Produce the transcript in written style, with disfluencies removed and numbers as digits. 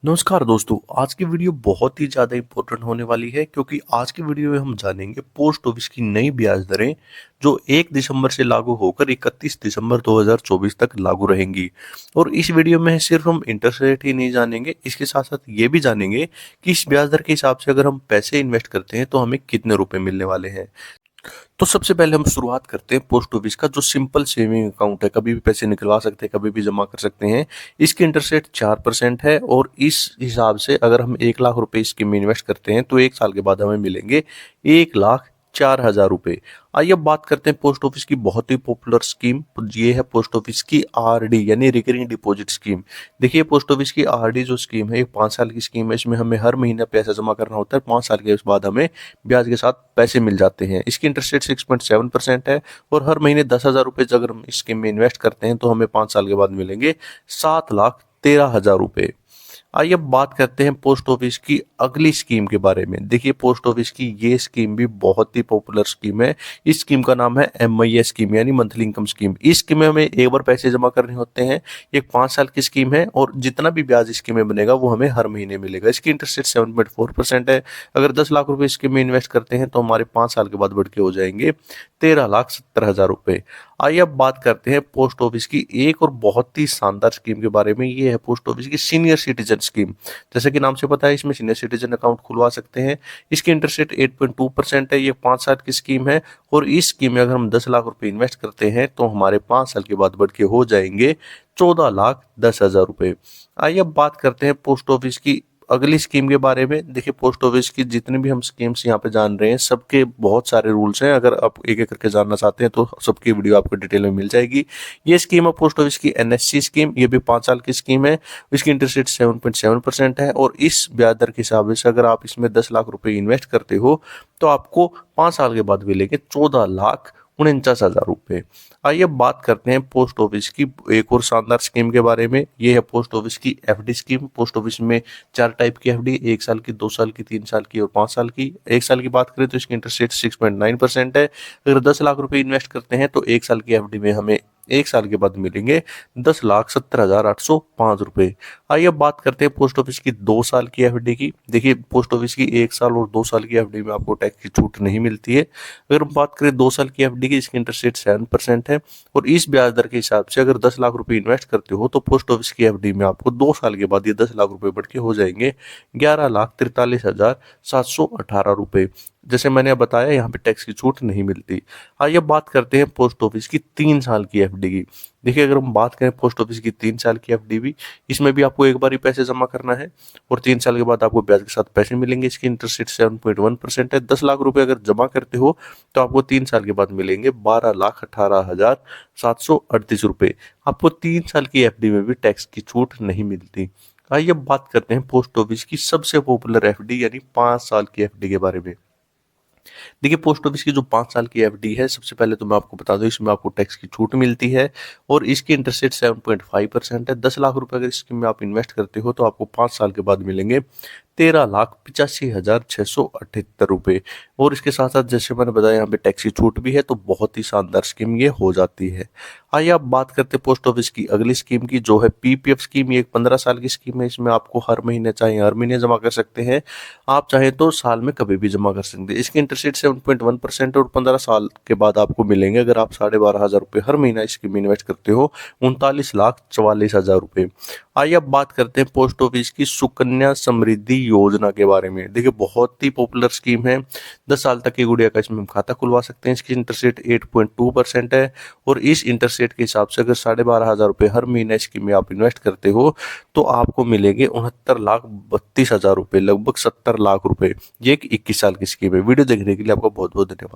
नमस्कार दोस्तों, आज की वीडियो बहुत ही ज़्यादा इम्पोर्टेंट होने वाली है क्योंकि आज की वीडियो में हम जानेंगे पोस्ट ऑफिस की नई ब्याज दरें जो 1 दिसंबर से लागू होकर 31 दिसंबर 2024 तक लागू रहेंगी। और इस वीडियो में सिर्फ हम इंटरेस्ट रेट ही नहीं जानेंगे, इसके साथ साथ ये भी जानेंगे कि इस ब्याज दर के हिसाब से अगर हम पैसे इन्वेस्ट करते हैं तो हमें कितने रुपए मिलने वाले हैं। तो सबसे पहले हम शुरुआत करते हैं पोस्ट ऑफिस का जो सिंपल सेविंग अकाउंट है, कभी भी पैसे निकलवा सकते हैं, कभी भी जमा कर सकते हैं। इसकी इंटरेस्ट रेट 4% है और इस हिसाब से अगर हम 1 लाख रुपए स्कीम में इन्वेस्ट करते हैं तो 1 साल के बाद हमें मिलेंगे 1,04,000 रुपए। आइए अब बात करते हैं पोस्ट ऑफिस की बहुत ही पॉपुलर स्कीम। ये है पोस्ट ऑफिस की आरडी यानी रिकरिंग डिपॉजिट स्कीम। देखिए पोस्ट ऑफिस की आरडी जो स्कीम है, ये 5 साल की स्कीम है। इसमें हमें हर महीने पैसा जमा करना होता है, 5 साल के बाद हमें ब्याज के साथ पैसे मिल जाते हैं। इसकी इंटरेस्ट रेट 6.7% है और हर महीने 10,000 रुपये अगर हम इस स्कीम में इन्वेस्ट करते हैं तो हमें 5 साल के बाद मिलेंगे 7,13,000 रुपये। आइए अब बात करते हैं पोस्ट ऑफिस की अगली स्कीम के बारे में। देखिए पोस्ट ऑफिस की ये स्कीम भी बहुत ही पॉपुलर स्कीम है। इस स्कीम का नाम है MIS स्कीम यानी मंथली इनकम स्कीम। इस स्कीम में हमें एक बार पैसे जमा करने होते हैं। ये 5 साल की स्कीम है और जितना भी ब्याज इस स्कीम में बनेगा वो हमें हर महीने मिलेगा। इसकी इंटरेस्ट रेट 7.4% है। अगर 10 लाख रुपए स्कीम में इन्वेस्ट करते हैं तो हमारे 5 साल के बाद बढ़ के हो जाएंगे 13,70,000 रुपए। आइए अब बात करते हैं पोस्ट ऑफिस की एक और बहुत ही शानदार स्कीम के बारे में। ये है पोस्ट ऑफिस की सीनियर सिटीजन स्कीम। जैसे कि नाम से पता है, इसमें सीनियर सिटीजन अकाउंट खुलवा सकते हैं। इसकी इंटरेस्ट रेट 8.2% है। ये 5 साल की स्कीम है और इस स्कीम में अगर हम 10 लाख रुपए इन्वेस्ट करते हैं तो हमारे 5 साल के बाद बढ़ के हो जाएंगे 14,10,000 रुपए। आइए अब बात करते हैं पोस्ट ऑफिस की अगली स्कीम के बारे में। देखिए पोस्ट ऑफिस की जितनी भी हम स्कीम्स यहाँ पे जान रहे हैं, सबके बहुत सारे रूल्स हैं। अगर आप एक एक करके जानना चाहते हैं तो सबकी वीडियो आपको डिटेल में मिल जाएगी। ये स्कीम है पोस्ट ऑफिस की NSC स्कीम। ये भी 5 साल की स्कीम है। इसकी इंटरेस्ट रेट 7.7% है और इस ब्याज दर के हिसाब से अगर आप इसमें 10 लाख रुपए इन्वेस्ट करते हो तो आपको 5 साल के बाद मिलेंगे 14,49,000 रुपए। आइए अब बात करते हैं पोस्ट ऑफिस की एक और शानदार स्कीम के बारे में। ये है पोस्ट ऑफिस की FD स्कीम। पोस्ट ऑफिस में 4 टाइप की FD, 1 साल की, 2 साल की, 3 साल की और 5 साल की। 1 साल की बात करें तो इसकी इंटरेस्ट रेट 6.9% है। अगर 10 लाख रुपए इन्वेस्ट करते हैं तो 1 साल की FD में हमें 1 साल के बाद मिलेंगे 10,70,805 रुपए। आइए अब बात करते हैं पोस्ट ऑफिस की 2 साल की FD की। देखिए पोस्ट ऑफिस की 1 साल और 2 साल की FD में आपको टैक्स की छूट नहीं मिलती है। अगर हम बात करें 2 साल की FD की, इसकी इंटरेस्ट रेट 7% है और इस ब्याज दर के हिसाब से अगर 10 लाख रुपए इन्वेस्ट करते हो तो पोस्ट ऑफिस की FD में आपको 2 साल के बाद ये 10 लाख रुपए बढ़ के हो जाएंगे 11,43,718 रुपए। जैसे मैंने बताया, यहाँ पे टैक्स की छूट नहीं मिलती। आइए अब बात करते हैं पोस्ट ऑफिस की 3 साल की FD की। देखिए अगर हम बात करें पोस्ट ऑफिस की 3 साल की FD भी, इसमें भी आपको एक बार ही पैसे जमा करना है और 3 साल के बाद आपको ब्याज के साथ पैसे मिलेंगे। इसकी इंटरेस्ट रेट 7.1% है। 10 लाख रुपए अगर जमा करते हो तो आपको 3 साल के बाद मिलेंगे 12,18,738 रुपए। आपको 3 साल की FD में भी टैक्स की छूट नहीं मिलती। आइए अब बात करते हैं पोस्ट ऑफिस की सबसे पॉपुलर FD यानी 5 साल की FD के बारे में। देखिए पोस्ट ऑफिस की जो 5 साल की FD है, सबसे पहले तो मैं आपको बता दूं इसमें आपको टैक्स की छूट मिलती है और इसकी इंटरेस्ट रेट 7.5% है। 10 लाख रुपए अगर स्कीम में आप इन्वेस्ट करते हो तो आपको 5 साल के बाद मिलेंगे 13,85,678 रुपए। और इसके साथ साथ जैसे मैंने बताया, यहाँ पे टैक्स की छूट भी है, तो बहुत ही शानदार स्कीम ये हो जाती है। आइए आप बात करते हैं पोस्ट ऑफिस की अगली स्कीम की जो है PPF स्कीम। ये एक 15 साल की स्कीम है। इसमें आपको हर महीने चाहे हर महीने जमा कर सकते हैं, आप चाहे तो साल में कभी भी जमा कर सकते हैं। इसकी इंटरेस्ट रेट 7.1% और 15 साल के बाद आपको मिलेंगे, अगर आप 12,500 रुपये हर महीना इस स्कीम में इन्वेस्ट करते हो, 39,44,000 रुपये। आइए अब बात करते हैं पोस्ट ऑफिस की सुकन्या समृद्धि योजना के बारे में। देखिए बहुत ही पॉपुलर स्कीम है। 10 साल तक की गुड़िया का इसमें हम खाता खुलवा सकते हैं। इसकी इंटरेस्ट रेट 8.2% है और इस इंटरेस्ट रेट के हिसाब से अगर 12,500 रुपये हर महीने स्कीम में आप इन्वेस्ट करते हो तो आपको मिलेंगे 69,32,000 रुपये, लगभग 70 लाख रुपए। ये एक 21 साल की स्कीम है। वीडियो देखने के लिए आपका बहुत बहुत धन्यवाद।